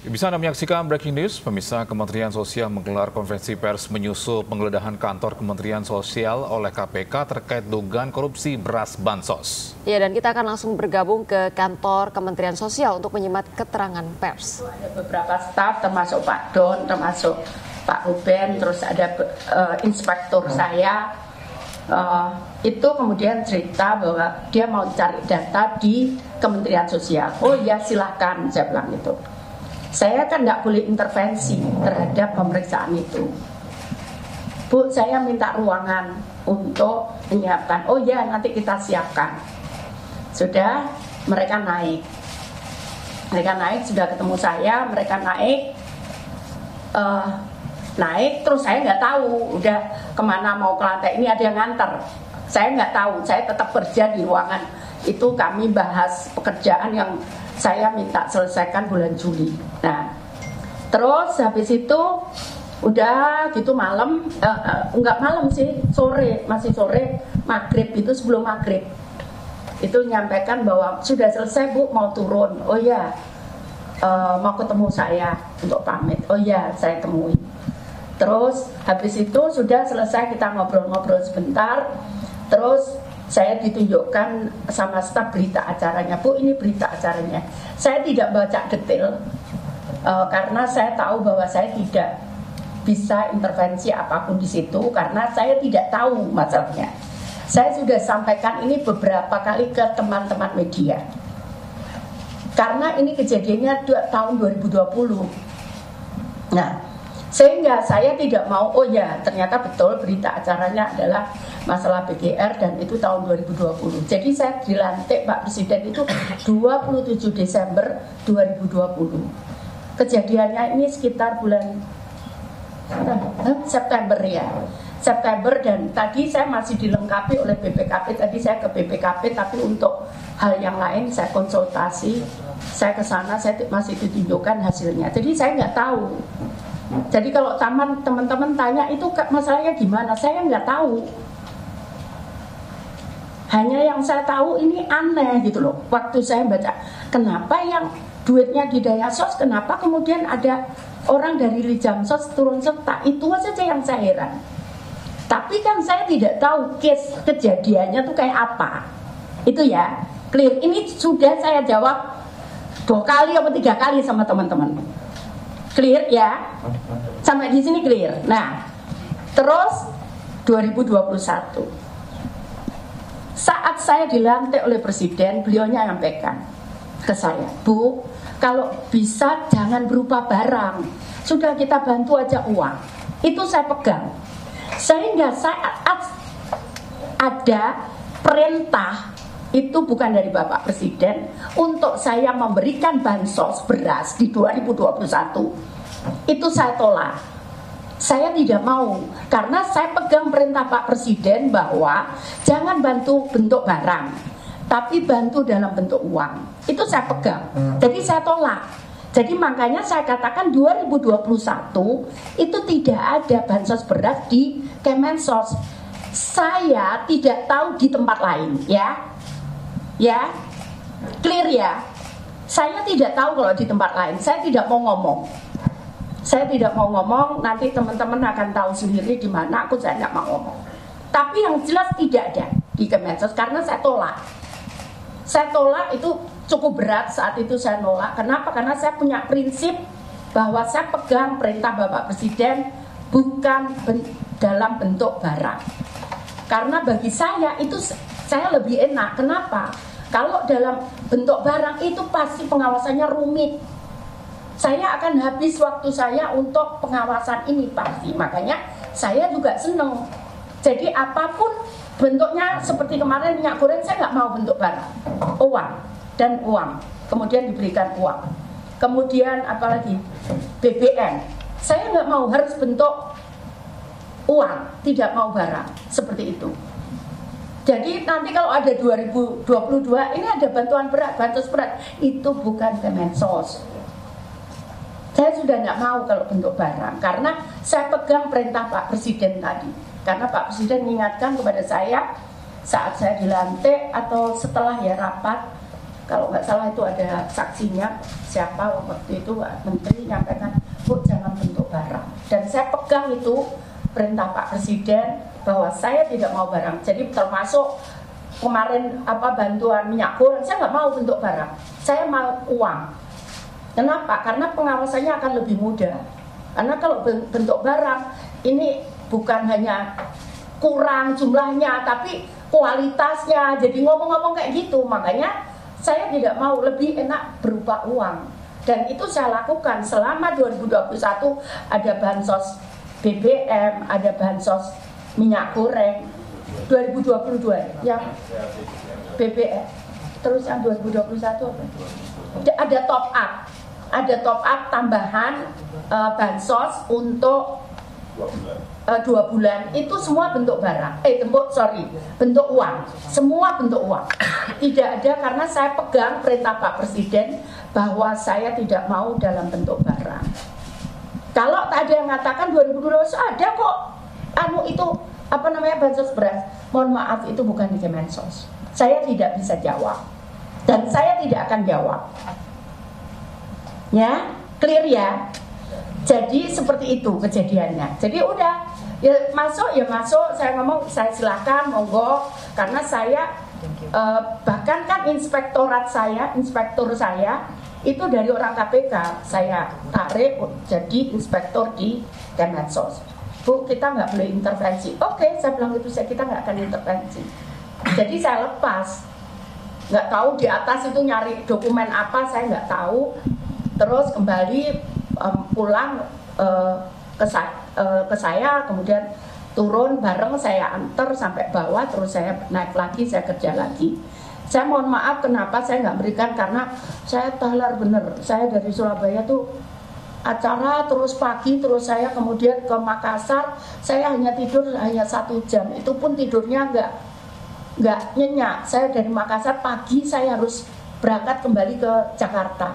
Bisa Anda menyaksikan breaking news, pemirsa. Kementerian Sosial menggelar konferensi pers menyusul penggeledahan kantor Kementerian Sosial oleh KPK terkait dugaan korupsi beras bansos. Ya, dan kita akan langsung bergabung ke kantor Kementerian Sosial untuk menyimak keterangan pers. Ada beberapa staf, termasuk Pak Don, termasuk Pak Ruben, terus ada inspektur saya. Itu kemudian cerita bahwa dia mau cari data di Kementerian Sosial. Oh ya, silahkan, saya bilang itu. Saya kan nggak boleh intervensi terhadap pemeriksaan itu. Bu, saya minta ruangan untuk menyiapkan. Oh ya, nanti kita siapkan. Sudah, mereka naik. Mereka naik, sudah ketemu saya, mereka naik. Naik, terus saya nggak tahu udah kemana mau ke lantai ini, ada yang nganter. Saya nggak tahu, saya tetap kerja di ruangan. Itu kami bahas pekerjaan yang saya minta selesaikan bulan Juli. Nah, terus habis itu udah gitu malam, enggak malam sih, sore, masih sore, maghrib itu sebelum maghrib. Itu nyampaikan bahwa sudah selesai Bu, mau turun. Oh ya, mau ketemu saya untuk pamit. Oh ya, saya temui. Terus habis itu sudah selesai, kita ngobrol-ngobrol sebentar. Terus saya ditunjukkan sama staf berita acaranya. Bu, ini berita acaranya. Saya tidak baca detail karena saya tahu bahwa saya tidak bisa intervensi apapun di situ karena saya tidak tahu masalahnya. Saya sudah sampaikan ini beberapa kali ke teman-teman media. Karena ini kejadiannya tahun 2020. Nah, sehingga saya tidak mau, oh ya ternyata betul berita acaranya adalah masalah BGR dan itu tahun 2020. Jadi saya dilantik Pak Presiden itu 27 Desember 2020. Kejadiannya ini sekitar bulan September ya. September, dan tadi saya masih dilengkapi oleh BPKP. Tadi saya ke BPKP, tapi untuk hal yang lain saya konsultasi. Saya ke sana, saya masih ditunjukkan hasilnya. Jadi saya nggak tahu. Jadi kalau teman-teman tanya itu masalahnya gimana, saya nggak tahu. Hanya yang saya tahu ini aneh gitu loh. Waktu saya baca, kenapa yang duitnya di Dayasos, kenapa kemudian ada orang dari Lijamsos turun serta, itu saja yang saya heran. Tapi kan saya tidak tahu case kejadiannya tuh kayak apa. Itu ya, clear. Ini sudah saya jawab 2 kali atau 3 kali sama teman-teman. Clear ya? Sampai di sini clear. Nah, terus 2021. Saat saya dilantik oleh Presiden, beliau menyampaikan ke saya, Bu, kalau bisa jangan berupa barang. Sudah kita bantu aja uang. Itu saya pegang. Sehingga saat ada perintah, itu bukan dari Bapak Presiden, untuk saya memberikan bansos beras di 2021, itu saya tolak. Saya tidak mau, karena saya pegang perintah Pak Presiden bahwa jangan bantu bentuk barang, tapi bantu dalam bentuk uang. Itu saya pegang, jadi saya tolak. Jadi makanya saya katakan 2021 itu tidak ada bansos beras di Kemensos. Saya tidak tahu di tempat lain, ya, clear ya. Saya tidak tahu kalau di tempat lain. Saya tidak mau ngomong. Nanti teman-teman akan tahu sendiri di mana. Saya tidak mau ngomong. Tapi yang jelas tidak ada di Kemensos karena saya tolak. Saya tolak, itu cukup berat saat itu saya nolak. Kenapa? Karena saya punya prinsip bahwa saya pegang perintah Bapak Presiden bukan dalam bentuk barang. Karena bagi saya itu saya lebih enak. Kenapa? Kalau dalam bentuk barang itu pasti pengawasannya rumit. Saya akan habis waktu saya untuk pengawasan ini pasti. Makanya saya juga senang. Jadi apapun bentuknya, seperti kemarin minyak goreng, saya nggak mau bentuk barang, uang dan uang. Kemudian diberikan uang. Kemudian apalagi BBM, saya nggak mau harus bentuk uang, tidak mau barang seperti itu. Jadi nanti kalau ada 2022 ini ada bantuan berat, bansos berat, itu bukan Kemensos. Saya sudah nggak mau kalau bentuk barang, karena saya pegang perintah Pak Presiden tadi. Karena Pak Presiden mengingatkan kepada saya saat saya dilantik atau setelah ya rapat, kalau nggak salah itu ada saksinya, siapa waktu itu menteri nyampaikan, Bu jangan bentuk barang. Dan saya pegang itu perintah Pak Presiden bahwa saya tidak mau barang. Jadi termasuk kemarin bantuan minyak goreng, saya nggak mau bentuk barang, saya mau uang. Kenapa? Karena pengawasannya akan lebih mudah. Karena kalau bentuk barang ini bukan hanya kurang jumlahnya, tapi kualitasnya. Jadi ngomong-ngomong kayak gitu, makanya saya tidak mau, lebih enak berupa uang. Dan itu saya lakukan selama 2021, ada bansos BBM, ada bansos minyak goreng. 2022 yang BBM, terus yang 2021 apa? Ada top up tambahan bansos untuk 2 bulan. Itu semua bentuk barang, bentuk uang, semua bentuk uang. Tidak ada, karena saya pegang perintah Pak Presiden bahwa saya tidak mau dalam bentuk barang. Kalau tak ada yang mengatakan 2022 ada kok itu bansos beras, mohon maaf itu bukan di Kemensos. Saya tidak bisa jawab dan saya tidak akan jawab. Ya, clear ya. Jadi seperti itu kejadiannya. Jadi udah ya masuk, saya ngomong saya silakan monggo, karena saya bahkan kan inspektur saya itu dari orang KPK, saya tarik jadi inspektur di Kemensos. Bu, kita nggak boleh intervensi. Oke, saya bilang itu, kita nggak akan intervensi. Jadi saya lepas. Nggak tahu di atas itu nyari dokumen apa, saya nggak tahu. Terus kembali pulang ke saya, kemudian turun bareng, saya antar sampai bawah, terus saya naik lagi, saya kerja lagi. Saya mohon maaf kenapa saya nggak berikan, karena saya talar bener. Saya dari Surabaya tuh acara terus pagi, terus saya kemudian ke Makassar, saya hanya tidur 1 jam, itu pun tidurnya nggak nyenyak. Saya dari Makassar pagi saya harus berangkat kembali ke Jakarta,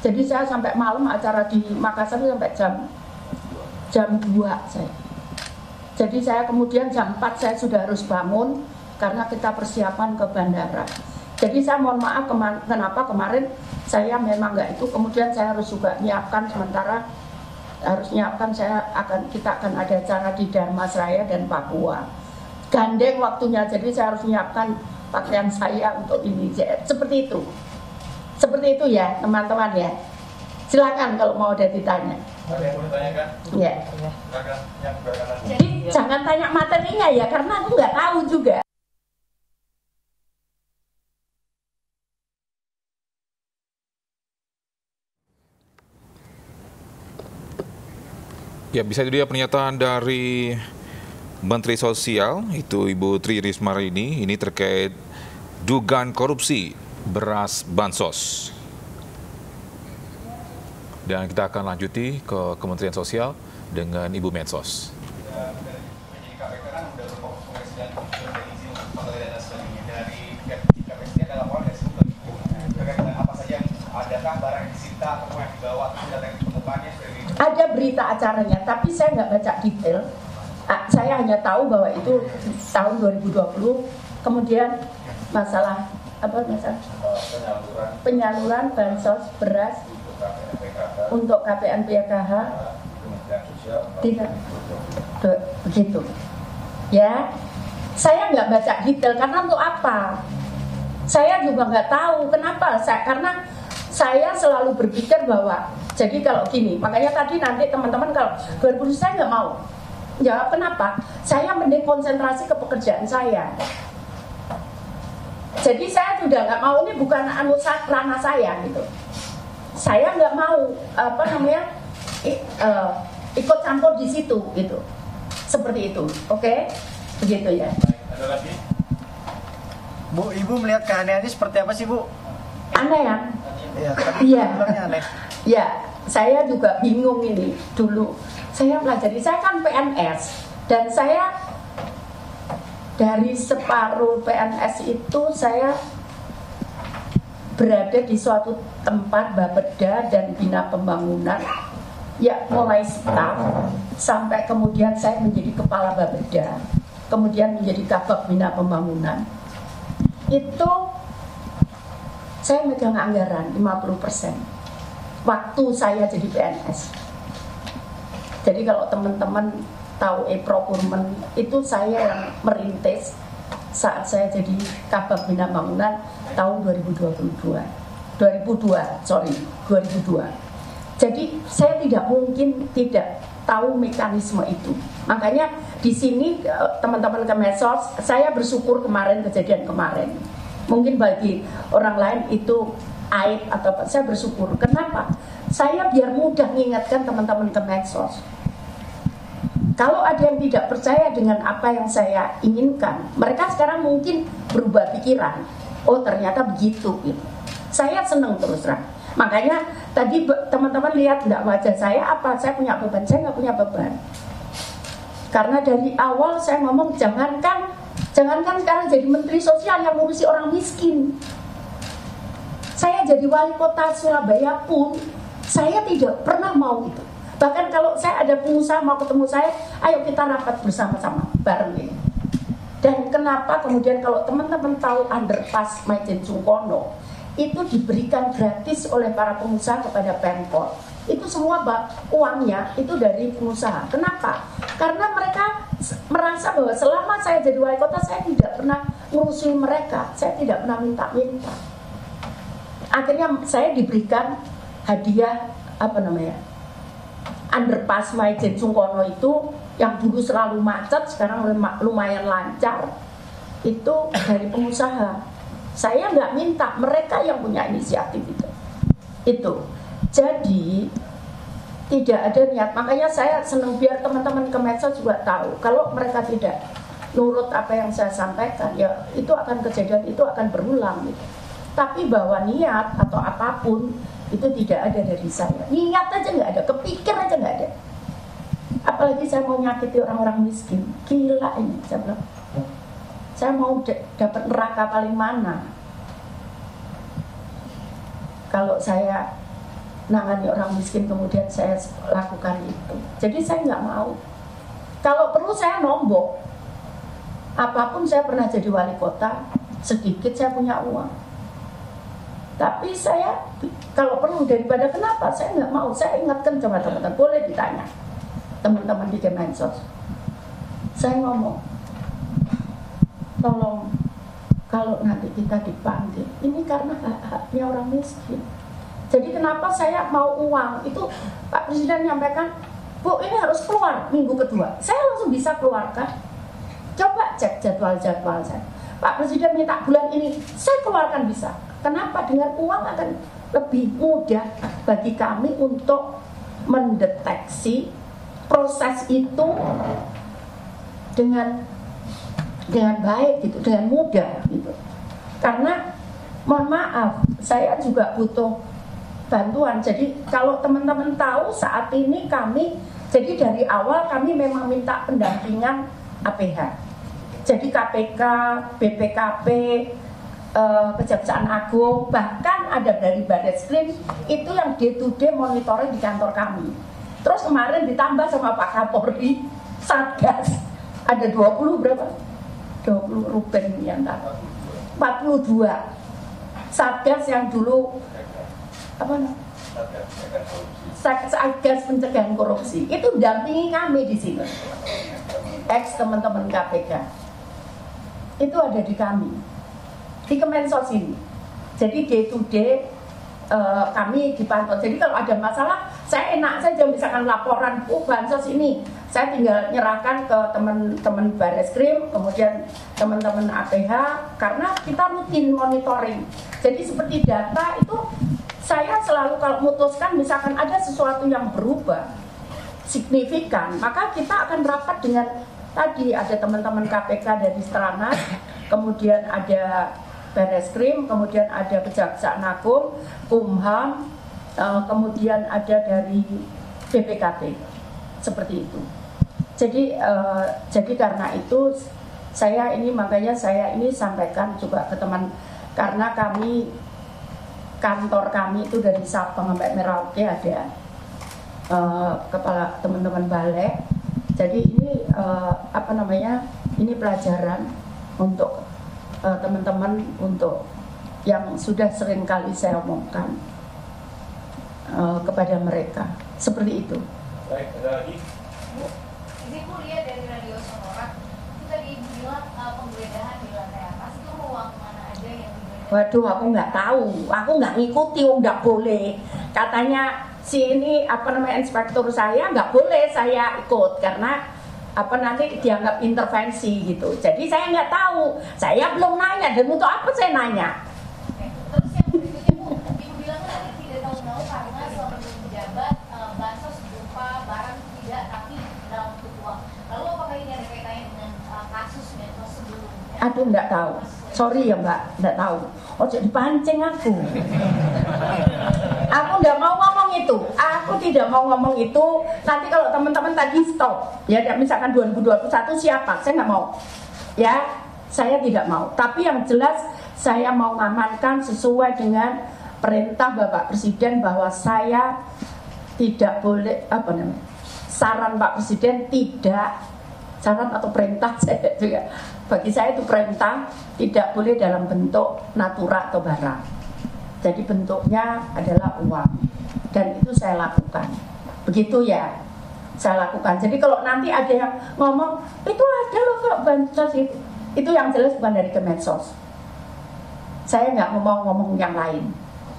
jadi saya sampai malam acara di Makassar sampai jam 2 saya. Jadi saya kemudian jam 4 saya sudah harus bangun karena kita persiapan ke bandara. Jadi saya mohon maaf kenapa kemarin saya memang nggak itu, kemudian saya harus juga nyiapkan sementara, kita akan ada acara di Dharmasraya dan Papua. Gandeng waktunya, jadi saya harus menyiapkan pakaian saya untuk ini. Seperti itu. Seperti itu ya teman-teman ya. Silakan kalau mau ada ditanya. Ada yang mau ditanyakan? Ya. Jadi jangan tanya materinya ya, karena aku nggak tahu juga. Ya, bisa jadi pernyataan dari Menteri Sosial, itu Ibu Tri Risma ini terkait dugaan korupsi beras bansos. Dan kita akan lanjuti ke Kementerian Sosial dengan Ibu Mensos. Ada berita acaranya, tapi saya nggak baca detail. Saya hanya tahu bahwa itu tahun 2020, kemudian masalah penyaluran bansos beras untuk KPN PKH tidak begitu. Ya, saya nggak baca detail karena untuk apa? Saya juga nggak tahu kenapa. Karena saya selalu berpikir bahwa jadi kalau gini, makanya tadi nanti teman-teman kalau 2020 saya nggak mau jawab kenapa. Saya mending konsentrasi ke pekerjaan saya. Jadi saya sudah nggak mau, ini bukan ranah saya gitu. Saya nggak mau ikut campur di situ gitu. Seperti itu, oke? Begitu ya. Ada lagi? Bu, Ibu melihat keanehannya seperti apa sih, Bu? Aneh ya? Iya. Aneh. Ya, saya juga bingung ini dulu. Saya pelajari, saya kan PNS dan saya dari separuh PNS itu saya berada di suatu tempat Bapeda dan Bina Pembangunan. Ya, mulai staf sampai kemudian saya menjadi kepala Bapeda, kemudian menjadi Kabag Bina Pembangunan. Itu Saya megang anggaran 50% waktu saya jadi PNS. Jadi kalau teman-teman tahu e-procurement, itu saya yang merintis saat saya jadi Kabag Bina Bangunan tahun 2002. Jadi saya tidak mungkin tidak tahu mekanisme itu. Makanya di sini teman-teman Kemensos, saya bersyukur kemarin kejadian kemarin. Mungkin bagi orang lain itu aib atau apa, saya bersyukur. Kenapa? Saya biar mudah mengingatkan teman-teman Kemensos. Kalau ada yang tidak percaya dengan apa yang saya inginkan, mereka sekarang mungkin berubah pikiran. Oh ternyata begitu. Gitu. Saya senang terus terang. Makanya tadi teman-teman lihat nggak wajah saya apa? Saya punya beban, saya nggak punya beban. Karena dari awal saya ngomong jangankan sekarang jadi Menteri Sosial yang ngurusi orang miskin. Saya jadi wali kota Surabaya pun saya tidak pernah mau itu. Bahkan kalau saya ada pengusaha mau ketemu saya, ayo kita rapat bersama-sama bareng ini. Dan kenapa kemudian kalau teman-teman tahu underpass Maijen Sungkono itu diberikan gratis oleh para pengusaha kepada Pemkot. Itu semua uangnya itu dari pengusaha. Kenapa? Karena mereka merasa bahwa selama saya jadi wali kota saya tidak pernah ngurusin mereka, saya tidak pernah minta-minta. Akhirnya saya diberikan hadiah underpass Maijen Sungkono itu yang dulu selalu macet, sekarang lumayan lancar. Itu dari pengusaha. Saya nggak minta, mereka yang punya inisiatif itu. Jadi tidak ada niat. Makanya saya senang biar teman-teman Kemensos juga tahu. Kalau mereka tidak nurut apa yang saya sampaikan, ya itu akan kejadian, itu akan berulang. Gitu. Tapi bahwa niat atau apapun itu tidak ada dari saya. Niat aja nggak ada, kepikir aja nggak ada. Apalagi saya mau nyakiti orang-orang miskin. Gila ini, saya bilang. Saya mau dapat neraka paling mana? Kalau saya nangani orang miskin kemudian saya lakukan itu. Jadi saya nggak mau. Kalau perlu saya nombok. Apapun saya pernah jadi wali kota, sedikit saya punya uang. Tapi saya kalau perlu daripada kenapa saya nggak mau. Saya ingatkan sama teman-teman, boleh ditanya teman-teman di Kemensos. Saya ngomong, tolong kalau nanti kita dipanggil, ini karena hak-haknya orang miskin. Jadi kenapa saya mau uang? Itu Pak Presiden menyampaikan, Bu ini harus keluar minggu kedua. Saya langsung bisa keluarkan. Coba cek jadwal-jadwal saya. Pak Presiden minta bulan ini, saya keluarkan bisa. Kenapa? Dengan uang akan lebih mudah bagi kami untuk mendeteksi proses itu dengan baik gitu, dengan mudah gitu. Karena mohon maaf, saya juga butuh bantuan. Jadi kalau teman-teman tahu saat ini kami, jadi dari awal kami memang minta pendampingan APH. Jadi KPK, BPKP, Kejaksaan Agung, bahkan ada dari Barreskrim itu yang day to day monitoring di kantor kami. Terus kemarin ditambah sama Pak Kapolri, Satgas, ada 20 berapa? 20 Ruben yang 42 Satgas yang dulu Satgas pencegahan korupsi itu dampingi kami di sini. Ex teman-teman KPK itu ada di kami di Kemensos ini. Jadi day to day kami dipantau. Jadi kalau ada masalah saya enak saja misalkan laporan bansos ini saya tinggal nyerahkan ke teman-teman Barreskrim, kemudian teman-teman APH, karena kita rutin monitoring. Jadi seperti data itu saya selalu kalau memutuskan misalkan ada sesuatu yang berubah signifikan, maka kita akan rapat dengan tadi ada teman-teman KPK dari Stranas, kemudian ada Barreskrim, kemudian ada Kejaksaan Agung, Kumham, kemudian ada dari BPKP, seperti itu. Jadi karena itu saya ini makanya saya ini sampaikan juga ke teman, karena kantor kami itu dari Sabang sampai Merauke ada kepala teman-teman balik. Jadi ini ini pelajaran untuk teman-teman untuk yang sudah sering kali saya omongkan kepada mereka. Seperti itu. Baik, ada lagi. Bu, Ibu lihat dari Radio Sonora, itu tadi Ibu bilang penggeledahan di lantai atas itu ruang mana aja yang digeledah? Waduh, aku nggak tahu, aku nggak ngikuti, nggak boleh. Katanya si ini inspektur saya nggak boleh saya ikut karena nanti dianggap intervensi gitu. Jadi saya nggak tahu, saya belum nanya dan untuk apa saya nanya? Oke. Terus yang berikutnya Bu, Ibu bilang tadi tidak tahu-tahu karena selama menjabat bansos berupa barang tidak tapi dalam bentuk uang. Lalu apakah ini ada kaitannya dengan kasus Mensos sebelumnya? Aduh, nggak tahu. Sorry ya Mbak, nggak tahu. Ojo dipancing aku. Aku nggak mau ngomong itu. Aku tidak mau ngomong itu. Nanti kalau teman-teman tadi stop, ya misalkan 2021 siapa? Saya nggak mau. Ya, saya tidak mau. Tapi yang jelas saya mau mengamankan sesuai dengan perintah Bapak Presiden bahwa saya tidak boleh saran Pak Presiden tidak. Saran atau perintah saya juga. Bagi saya itu perintah, tidak boleh dalam bentuk natura atau barang. Jadi bentuknya adalah uang. Dan itu saya lakukan. Begitu ya, saya lakukan. Jadi kalau nanti ada yang ngomong, itu ada loh Pak bansos itu. Itu yang jelas bukan dari Kemensos. Saya nggak ngomong yang lain.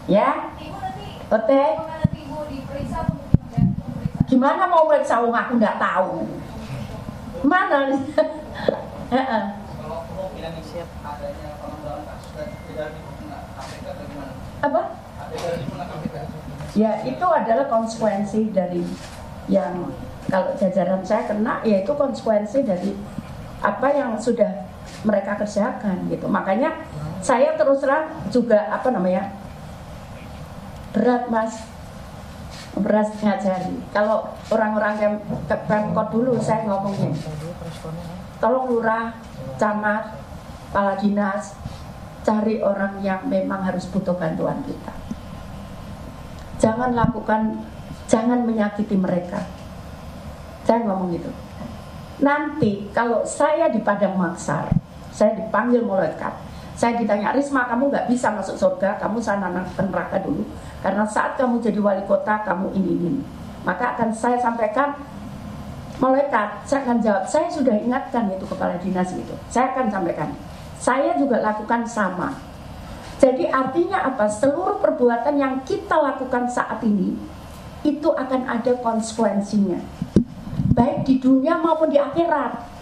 Ya? Ibu nanti, Oke. apakah nanti Ibu diperiksa atau mungkin enggak diperiksa? Gimana mau periksa uang aku nggak tahu. Mana? Kalau kemungkinan siap adanya pengembangan kasus dan tidak dibuka KPK bagaimana? Apa? Tidak dibuka KPK. Ya itu adalah konsekuensi dari yang kalau jajaran saya kena, yaitu konsekuensi dari apa yang sudah mereka kerjakan gitu. Makanya saya terus terang juga berat Mas, beras ngajari. Kalau orang-orang yang ke Pemkot dulu saya ngomongin, tolong lurah, camat, kepala dinas, cari orang yang memang harus butuh bantuan kita. Jangan menyakiti mereka. Saya ngomong gitu. Nanti kalau saya di Padang Maksar, saya dipanggil malaikat, saya ditanya, Risma kamu nggak bisa masuk surga, kamu sana ke neraka dulu. Karena saat kamu jadi wali kota, kamu ini. Maka akan saya sampaikan, malaikat, saya akan jawab, saya sudah ingatkan itu kepala dinas itu. Saya akan sampaikan, saya juga lakukan sama. Jadi artinya apa? Seluruh perbuatan yang kita lakukan saat ini, itu akan ada konsekuensinya. Baik di dunia maupun di akhirat.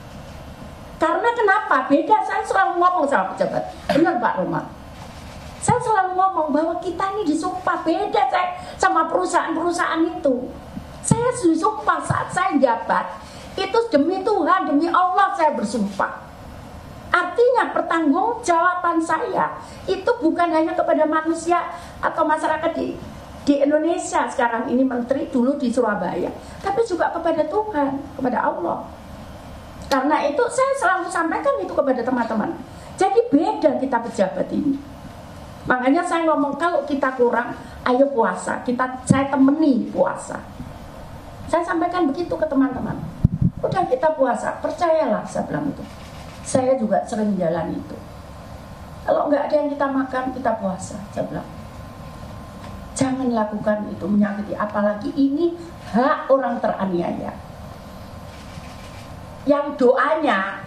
Karena kenapa? Beda, saya selalu ngomong sama pejabat. Benar Pak Roma? Saya selalu ngomong bahwa kita ini disumpah. Beda saya sama perusahaan-perusahaan itu. Saya disumpah saat saya jabat. Itu demi Tuhan, demi Allah saya bersumpah. Artinya pertanggungjawaban saya itu bukan hanya kepada manusia atau masyarakat di Indonesia sekarang ini, menteri dulu di Surabaya, tapi juga kepada Tuhan, kepada Allah. Karena itu saya selalu sampaikan itu kepada teman-teman. Jadi beda kita pejabat ini. Makanya saya ngomong kalau kita kurang, ayo puasa. Saya temeni puasa. Saya sampaikan begitu ke teman-teman. Udah kita puasa, percayalah saya bilang itu. Saya juga sering jalan itu. Kalau nggak ada yang kita makan, kita puasa. Saya bilang, jangan lakukan itu, menyakiti. Apalagi ini hak orang teraniaya. Yang doanya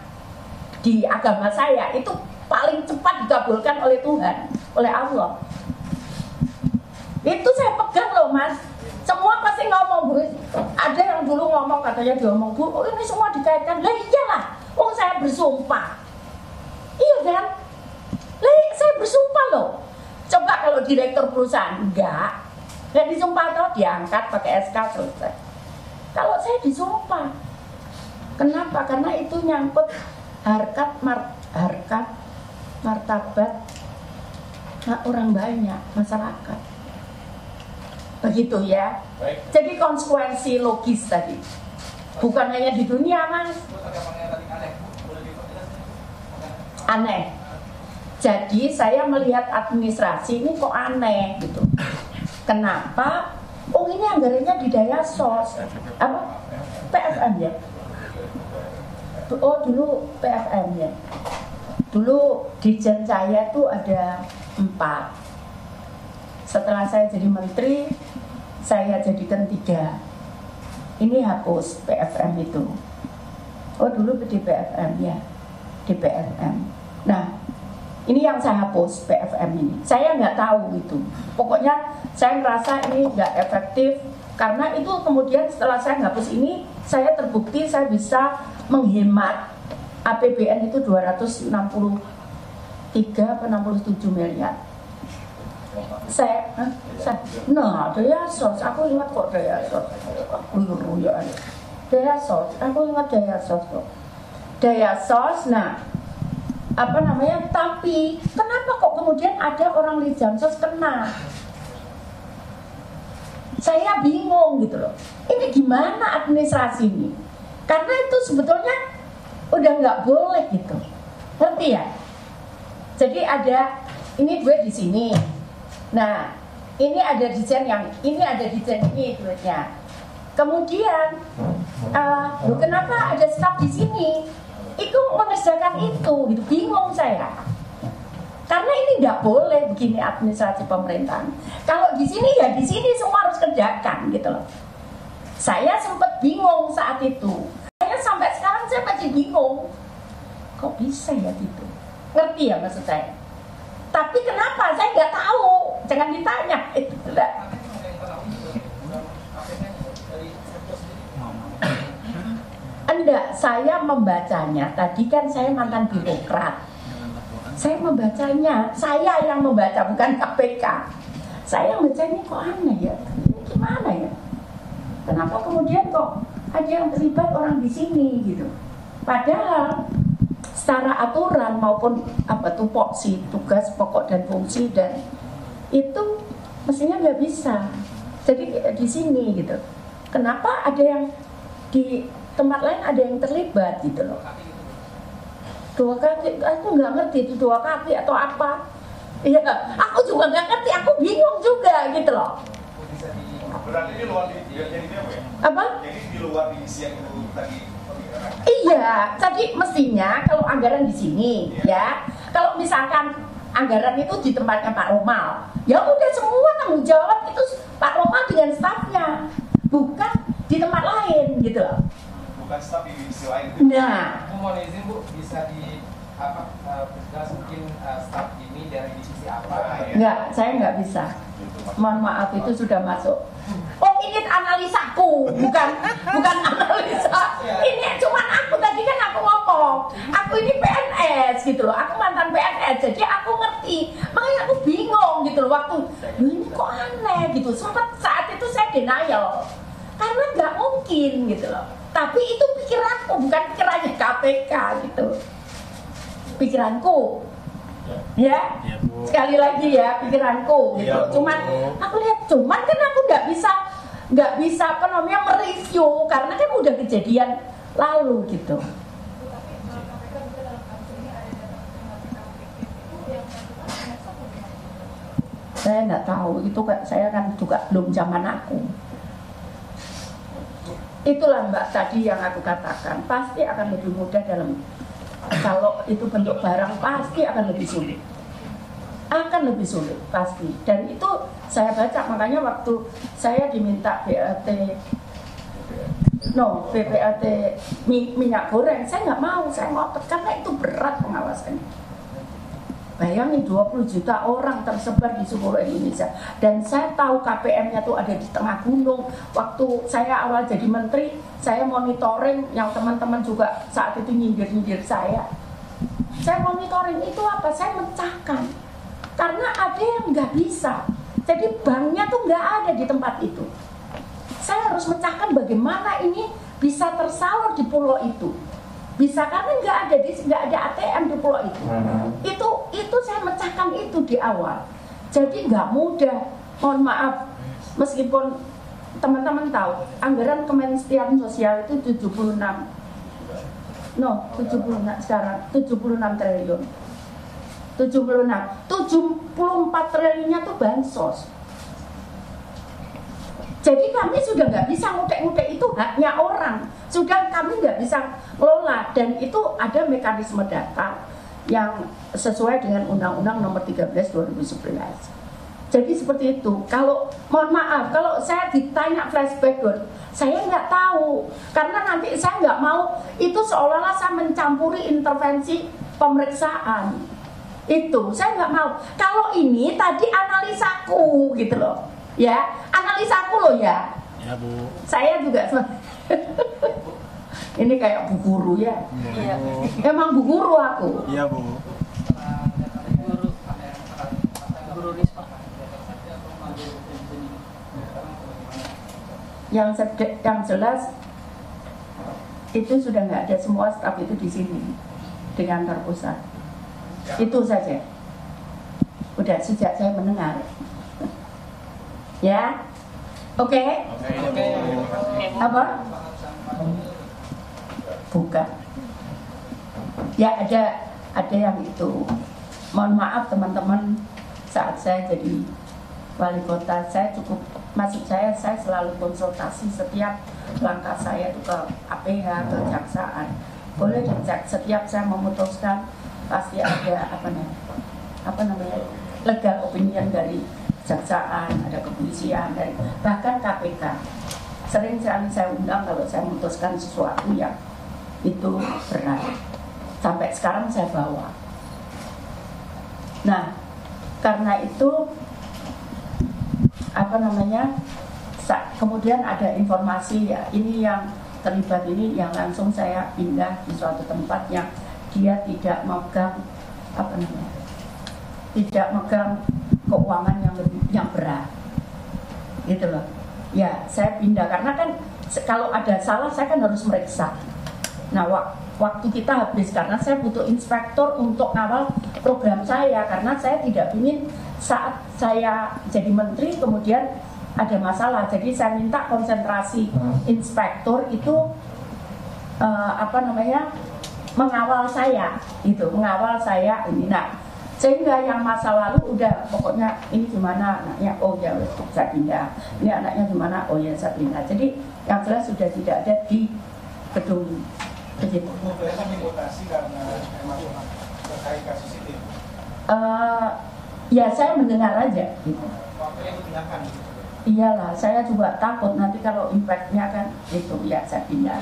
di agama saya itu paling cepat dikabulkan oleh Tuhan, oleh Allah. Itu saya pegang loh Mas. Semua pasti ngomong, Bu. Ada yang dulu ngomong, katanya dia ngomong, Bu, ini semua dikaitkan. Lah iyalah, saya bersumpah. Iya kan? Lah saya bersumpah loh. Coba kalau direktur perusahaan enggak disumpah atau diangkat pakai SK selesai. Kalau saya disumpah, kenapa? Karena itu nyangkut harkat martabat orang banyak, masyarakat. Begitu ya. Baik. Jadi konsekuensi logis tadi. Bukan hanya di dunia, Mas. Aneh. Jadi saya melihat administrasi ini kok aneh gitu. Kenapa? Oh ini anggarannya di Dayasos. Apa? PFM ya? Oh dulu PFM ya. Dulu di Jen saya tuh ada Setelah saya jadi menteri, saya jadikan 3. Ini hapus PFM itu. Oh dulu di PFM ya, di PFM. Nah, ini yang saya hapus PFM ini. Saya nggak tahu itu. Pokoknya saya ngerasa ini nggak efektif. Karena itu kemudian setelah saya hapus ini, saya terbukti saya bisa menghemat APBN itu 263 atau 67 miliar. Nah, daya sos, aku ingat kok daya sos. Daya sos, aku ingat daya sos kok. Daya sos, nah, apa namanya? Tapi kenapa kok kemudian ada orang di Jamsos kena? Saya bingung gitu loh. Ini gimana administrasi ini? Karena itu sebetulnya udah nggak boleh gitu. Ngerti ya? Jadi ada ini duit di sini. Nah, ini ada desain yang ini ada desain ini duitnya. Kemudian, kenapa ada staf di sini? Itu mengerjakan itu, gitu. Bingung saya. Karena ini nggak boleh begini administrasi pemerintahan. Kalau di sini ya di sini semua harus kerjakan gitu loh. Saya sempat bingung saat itu. Saya sampai sekarang saya masih bingung. Kok bisa ya gitu? Ngerti ya maksud saya? Tapi kenapa? Saya nggak tahu. Jangan ditanya. Itu tidak. Enggak, saya membacanya. Tadi kan saya mantan birokrat. Saya membacanya. Saya yang membaca, bukan KPK. Saya membacanya kok aneh ya. Gimana ya? Kenapa kemudian kok ada yang terlibat orang di sini gitu? Padahal secara aturan maupun tupoksi tugas pokok dan fungsi dan itu mestinya nggak bisa. Jadi di sini gitu. Kenapa ada yang di tempat lain ada yang terlibat gitu loh? 2 kaki, aku nggak ngerti itu 2 kaki atau apa. Iya, aku juga nggak ngerti. Aku bingung juga gitu loh. Berarti di luar jadi ya? Apa? Jadi di luar diisi yang itu tadi. Iya, tadi mestinya kalau anggaran di sini ya. Kalau misalkan anggaran itu di tempatnya Pak Romal, ya udah semua tanggung jawab itu Pak Romal dengan stafnya, bukan di tempat lain gitu loh. Bukan staf di divisi lain. Nah, Aku mohon izin Bu, bisa di jelas mungkin staf ini dari divisi apa? enggak, saya nggak bisa. Mohon maaf itu sudah masuk. Oh ini analisaku, bukan analisa. Ini cuma aku tadi kan aku ngomong, aku ini PNS gitu loh, aku mantan PNS, jadi aku ngerti. Makanya aku bingung gitu loh waktu, ini kok aneh gitu. Sempat saat itu saya denial, karena nggak mungkin gitu loh. Tapi itu pikiranku, bukan pikirannya KPK gitu. Pikiranku. Ya, sekali lagi ya pikiranku gitu. Cuman aku lihat, cuman kan aku nggak bisa apa namanya mereview karena kan udah kejadian lalu gitu. Saya nggak tahu itu, saya kan juga belum zaman aku. Itulah Mbak tadi yang aku katakan, pasti akan lebih mudah dalam kalau itu bentuk barang pasti akan lebih sulit. Akan lebih sulit pasti. Dan itu saya baca, makanya waktu saya diminta BPLT minyak goreng, saya nggak mau, saya ngotot karena itu berat pengawasannya. Bayangin 20 juta orang tersebar di seluruh Indonesia. Dan saya tahu KPM-nya tuh ada di tengah gunung. Waktu saya awal jadi menteri, saya monitoring yang teman-teman juga saat itu nyindir-nyindir saya. Saya monitoring itu apa? Saya mecahkan. Karena ada yang nggak bisa. Jadi banknya tuh nggak ada di tempat itu. Saya harus mecahkan bagaimana ini bisa tersalur di pulau itu. Bisa karena nggak ada ATM di pulau itu. Itu saya mecahkan itu di awal. Jadi nggak mudah. Mohon maaf, meskipun teman-teman tahu anggaran Kementerian Sosial itu 76 sekarang 76 triliun. 74 triliunnya tuh bansos. Jadi kami sudah nggak bisa ngutek-ngutek, itu haknya orang. Sudah kami nggak bisa ngelola, dan itu ada mekanisme data yang sesuai dengan Undang-Undang Nomor 13 2011. Jadi seperti itu. Kalau mohon maaf, kalau saya ditanya flashback, saya nggak tahu karena nanti saya nggak mau itu seolah-olah saya mencampuri intervensi pemeriksaan. Itu saya nggak mau. Kalau ini tadi analisaku gitu loh, ya analisaku loh ya. Ya Bu. Saya juga ini kayak bu guru ya. Iya. Emang bu guru aku. Iya Bu. Yang jelas itu sudah nggak ada, semua staf itu di sini di kantor pusat. Itu saja. Udah sejak saya mendengar. Ya, oke. Apa? Bukan. Ya ada yang itu. Mohon maaf teman-teman, saat saya jadi wali kota saya cukup. Maksud saya selalu konsultasi setiap langkah saya itu ke APH, ke Kejaksaan. Boleh dicek, setiap saya memutuskan pasti ada apa namanya legal opinion dari Kejaksaan, ada kepolisian, dari bahkan KPK. Sering sekali saya undang kalau saya memutuskan sesuatu yang itu berat. Sampai sekarang saya bawa. Nah, karena itu kemudian ada informasi ya, ini yang terlibat ini yang langsung saya pindah di suatu tempat yang dia tidak megang tidak megang keuangan yang berat gitu loh ya. Saya pindah karena kan kalau ada salah saya kan harus meriksa. Nah waktu kita habis karena saya butuh inspektor untuk ngawal program saya, karena saya tidak ingin saat saya jadi menteri kemudian ada masalah. Jadi saya minta konsentrasi inspektor itu mengawal saya itu, mengawal saya ini. Nah, sehingga yang masa lalu udah pokoknya ini gimana anaknya, oh ya saya pindah. Ini anaknya gimana, oh ya saya pindah. Jadi yang jelas sudah tidak ada di gedung begitu. Karena memang terkait kasus ini. Ya saya mendengar aja gitu. Iyalah, saya juga takut nanti kalau impact-nya kan itu ya saya pindah.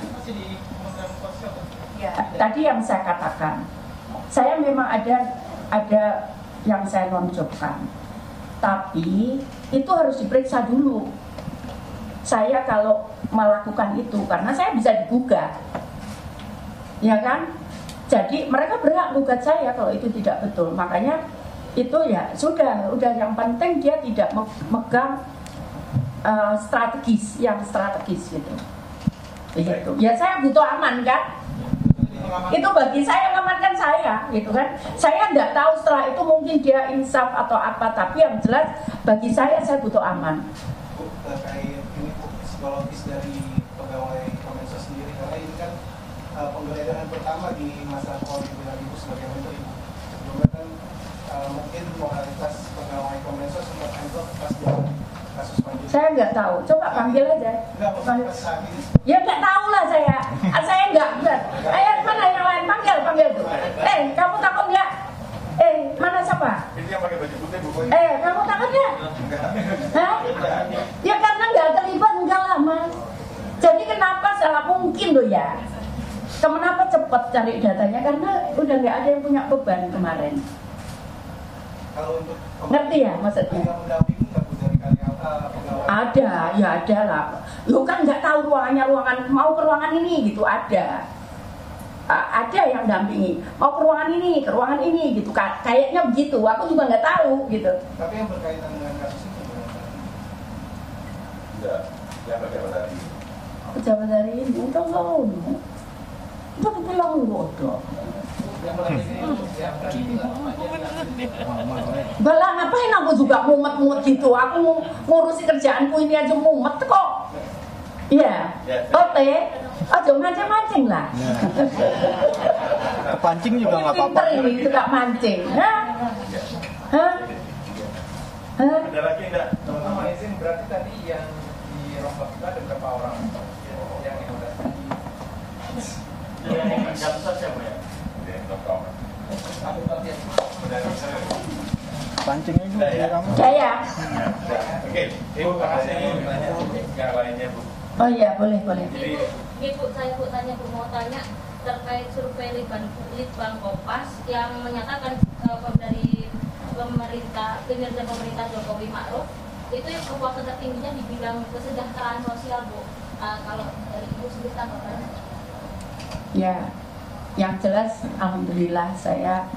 Ya, tadi yang saya katakan, saya memang ada yang saya nonjokkan, tapi itu harus diperiksa dulu. Saya kalau melakukan itu karena saya bisa digugat, ya kan? Jadi mereka berhak gugat saya kalau itu tidak betul. Makanya itu ya sudah yang penting dia tidak megang strategis gitu. Begitu. Ya saya butuh aman kan? Itu bagi saya mengamankan saya, gitu kan? Saya nggak tahu setelah itu mungkin dia insaf atau apa, tapi yang jelas bagi saya butuh aman. Bu, terkait ini Bu, psikologis dari pegawai Kemensos sendiri, karena ini kan penggeledahan pertama di masa kepemimpinan Ibu sebagai menteri. Sebelumnya kan mungkin moralitas pegawai Kemensos sempat anjlok pas kasus Panji. Saya nggak tahu, coba panggil aja. Ya nggak tahu lah saya nggak. Ayo mana yang lain panggil tuh. Kamu takut nggak? Mana siapa? Ini yang pakai baju putih Bu. Kamu takut nggak? Hah? Ya karena nggak terlibat enggak lah Mas. Jadi kenapa salah mungkin loh ya? Kenapa cepat cari datanya? Karena udah nggak ada yang punya beban kemarin. Kalau untuk Ngerti ya maksudnya? Ada lah. Lu kan nggak tahu ruangan mau ke ruangan ini gitu, ada yang dampingi, mau ke ruangan ini gitu. Kayaknya begitu. Aku juga nggak tahu gitu. Tapi yang berkaitan dengan kasus itu yang pejabat dari ini udah tahu. Udah bilang bodoh. Bala ngapain aku juga mumet gitu. Aku ngurusi kerjaanku ini aja mumet kok. Iya. Oke. Aja mancing-mancing lah. Pancing juga nggak apa-apa. Pinter ini suka mancing. Hah? ada lagi enggak? Teman-teman izin, berarti tadi yang dirombak itu ada berapa orang yang udah tadi? Yang siapa ya? Pancing aja ya kamu. Jaya. Oke, Ibu kasih tanya yang lainnya Bu. Oh iya, boleh. Ibu, saya mau tanya terkait survei Litbang Kompas yang menyatakan dari kinerja pemerintah Jokowi Ma'ruf itu yang kepuasan tertingginya di bidang kesejahteraan sosial, Bu. Kalau dari Ibu sendiri tanggapannya? Ya, yang jelas alhamdulillah saya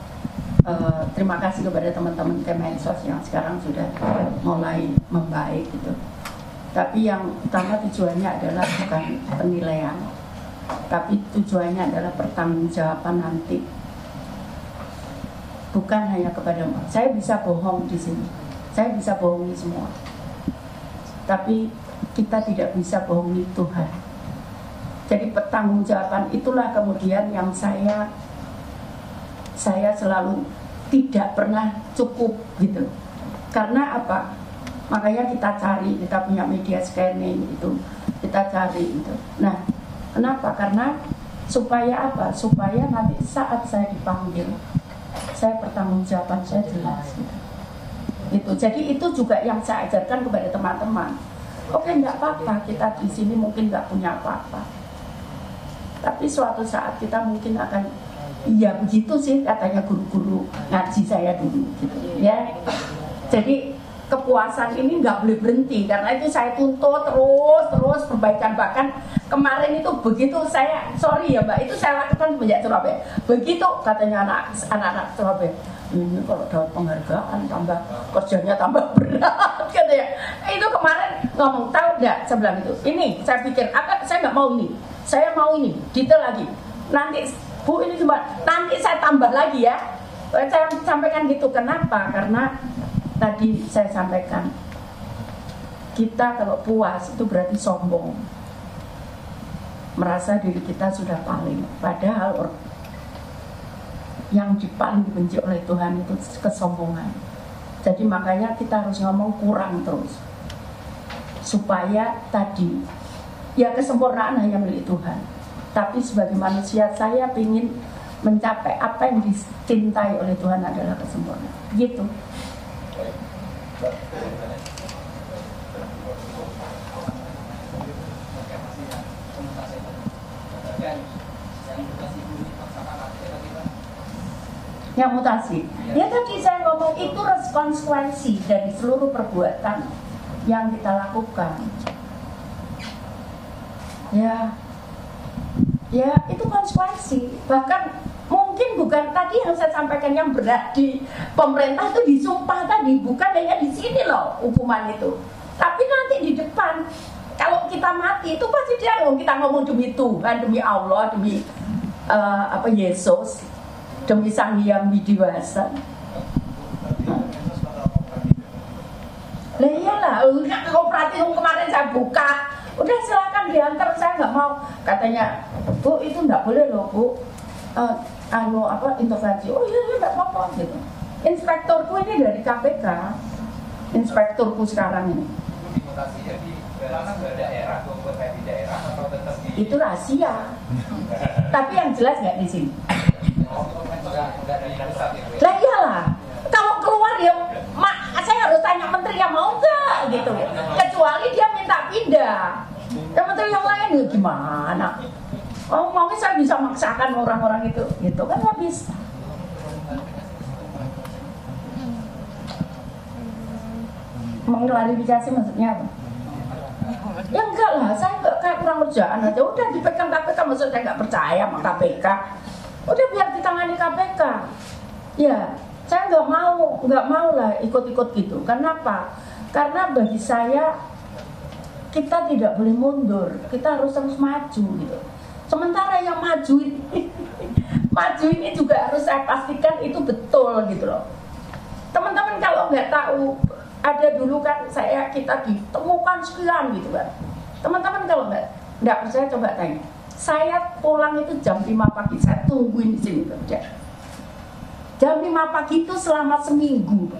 terima kasih kepada teman-teman Kemensos yang sekarang sudah mulai membaik gitu. Tapi yang utama tujuannya adalah bukan penilaian, tapi tujuannya adalah pertanggungjawaban nanti. Bukan hanya kepada saya bisa bohong di sini, saya bisa bohongi semua, tapi kita tidak bisa bohongi Tuhan. Jadi pertanggungjawaban itulah kemudian yang saya selalu tidak pernah cukup gitu. Karena apa? Makanya kita cari, kita punya media scanning itu, kita cari itu. Nah, kenapa? Karena supaya apa? Supaya nanti saat saya dipanggil, saya pertanggungjawaban saya jelas gitu. Itu. Jadi itu juga yang saya ajarkan kepada teman-teman. Oke, nggak apa-apa, kita di sini mungkin nggak punya apa-apa. Tapi suatu saat kita mungkin akan, iya begitu sih katanya guru-guru ngaji saya dulu gitu ya. Jadi kepuasan ini nggak boleh berhenti, karena itu saya tuntut terus perbaikan. Bahkan kemarin itu begitu saya, sorry ya Mbak, itu saya lakukan semenjak Surabaya. Begitu katanya anak-anak Surabaya, ini kalau dapat penghargaan tambah kerjanya tambah berat katanya. Itu kemarin ngomong, tahu nggak sebelah itu, ini saya pikir apa, saya nggak mau ini, saya mau ini detail lagi. Nanti Bu ini cuma nanti saya tambah lagi ya. Saya sampaikan gitu. Kenapa? Karena tadi saya sampaikan, kita kalau puas itu berarti sombong, merasa diri kita sudah paling. Padahal yang paling dibenci oleh Tuhan itu kesombongan. Jadi makanya kita harus ngomong kurang terus, supaya tadi ya kesempurnaan hanya milik Tuhan. Tapi sebagai manusia saya ingin mencapai apa yang dicintai oleh Tuhan adalah kesempurnaan. Gitu. Yang mutasi, ya tadi saya ngomong itu konsekuensi dari seluruh perbuatan yang kita lakukan. Ya itu konsekuensi. Bahkan mungkin bukan tadi yang saya sampaikan yang berat di pemerintah itu disumpah tadi, bukan hanya di sini loh hukuman itu, tapi nanti di depan kalau kita mati itu pasti dia kita ngomong demi Tuhan, demi Allah, demi Yesus, demi Sang Hyang Widiwasa. Lah iyalah, kooperatif kemarin saya buka, udah silakan diantar, saya nggak mau. Katanya, Bu itu nggak boleh loh Bu, intervensi. Oh iya nggak apa-apa gitu. Inspektorku ini dari KPK, inspektorku sekarang ini. Dimutasi jadi ke daerah, di daerah atau tetap di... Itu rahasia. Tapi yang jelas nggak di sini. Lah iyalah, kalau keluar ya, saya harus tanya menteri yang mau nggak gitu. Kecuali dia minta pindah. Ya menteri yang lain ya gimana? Oh maunya saya bisa maksakan orang-orang itu, gitu kan nggak bisa. Mengklarifikasi maksudnya apa? Ya enggak lah, saya enggak kayak kurang kerjaan aja. Udah dipegang KPK, maksudnya nggak percaya sama KPK. Udah biar ditangani KPK. Ya, saya nggak mau lah ikut-ikut gitu. Kenapa? Karena bagi saya kita tidak boleh mundur, kita harus terus maju gitu. Sementara yang maju ini juga harus saya pastikan itu betul gitu loh. Teman-teman kalau nggak tahu, ada dulu kan kita ditemukan sekian gitu kan. Teman-teman kalau nggak percaya coba tanya. Saya pulang itu jam 5 pagi, saya tungguin di sini kerja. Jam 5 pagi itu selama seminggu.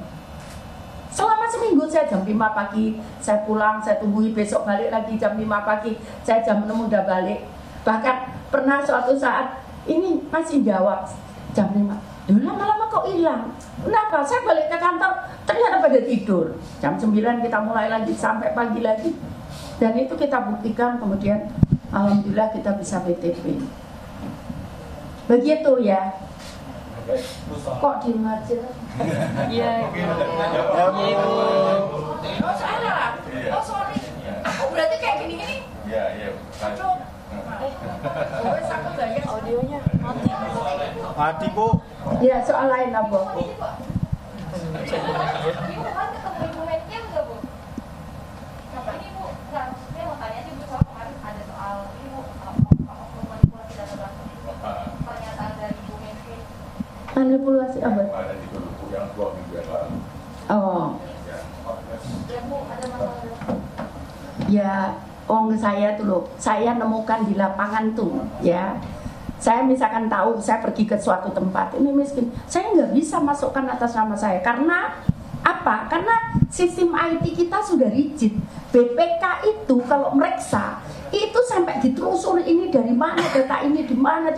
Selama seminggu saya jam 5 pagi, saya pulang, saya tungguin besok balik lagi jam 5 pagi, saya jam 6 udah balik. Bahkan pernah suatu saat ini masih jawab jam 5. Dulu lama-lama kok hilang. Kenapa? Saya balik ke kantor, ternyata pada tidur. Jam 9 kita mulai lagi sampai pagi lagi. Dan itu kita buktikan, kemudian alhamdulillah kita bisa BTP. Begitu ya. Kok diem aja? Iya. Oh salah. Oh sorry. Aku berarti kayak gini-gini. Iya. Aduh. Wes aku gaya audionya mati. Mati, Bu. Ya soal lain lah, Bu. Ibu kan ketemu Ibu Menkeu nggak, Bu? Nah, ini Bu, nggak, saya mau tanya sih Bu, soal kemarin ada soal ini Bu, manipulasi data belakang ini, pernyataan dari Ibu Menkeu. Manipulasi apa? Ada di buku yang 2 minggu yang lalu. Oh. Ya Bu, ada masalah data. Ya, saya tuh loh, saya nemukan di lapangan tuh, ya. Saya misalkan tahu, saya pergi ke suatu tempat, ini miskin, saya nggak bisa masukkan atas nama saya, karena apa? Karena sistem IT kita sudah rigid. BPK itu kalau meriksa, itu sampai ditelusuri ini dari mana, data ini di mana,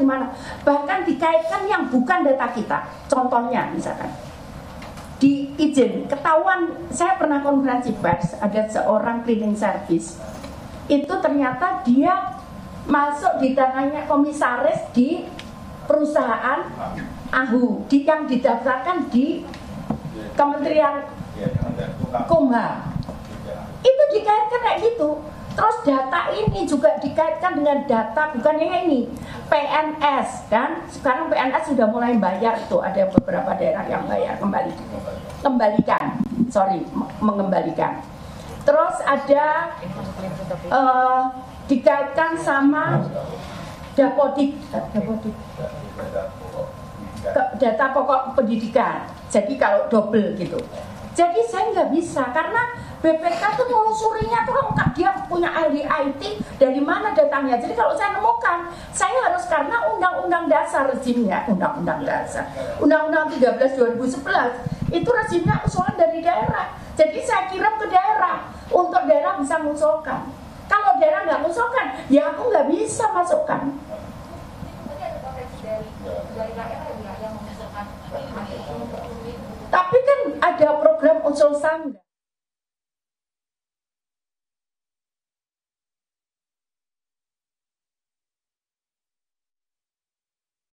bahkan dikaitkan yang bukan data kita. Contohnya misalkan, di izin, ketahuan, saya pernah konferensi pers, ada seorang cleaning service, itu ternyata dia masuk di tangannya komisaris di perusahaan AHU yang didaftarkan di Kementerian Kumham. Itu dikaitkan kayak gitu. Terus data ini juga dikaitkan dengan data bukannya ini PNS, dan sekarang PNS sudah mulai bayar, itu ada beberapa daerah yang bayar mengembalikan. Terus ada dikaitkan sama data pokok pendidikan. Jadi kalau double gitu. Jadi saya nggak bisa karena BPK tuh melusurinya tuh lengkap, dia punya ahli IT dari mana datanya. Jadi kalau saya nemukan, saya harus karena undang-undang dasar rezimnya, undang-undang dasar, undang-undang 13 2011 itu rezimnya usulan dari daerah. Jadi saya kirim ke daerah untuk daerah bisa mengusulkan. Kalau daerah nggak mengusulkan, ya aku nggak bisa masukkan. Berarti ada potensi dari rakyat yang mengusulkan. Tapi kan ada program usul sangga.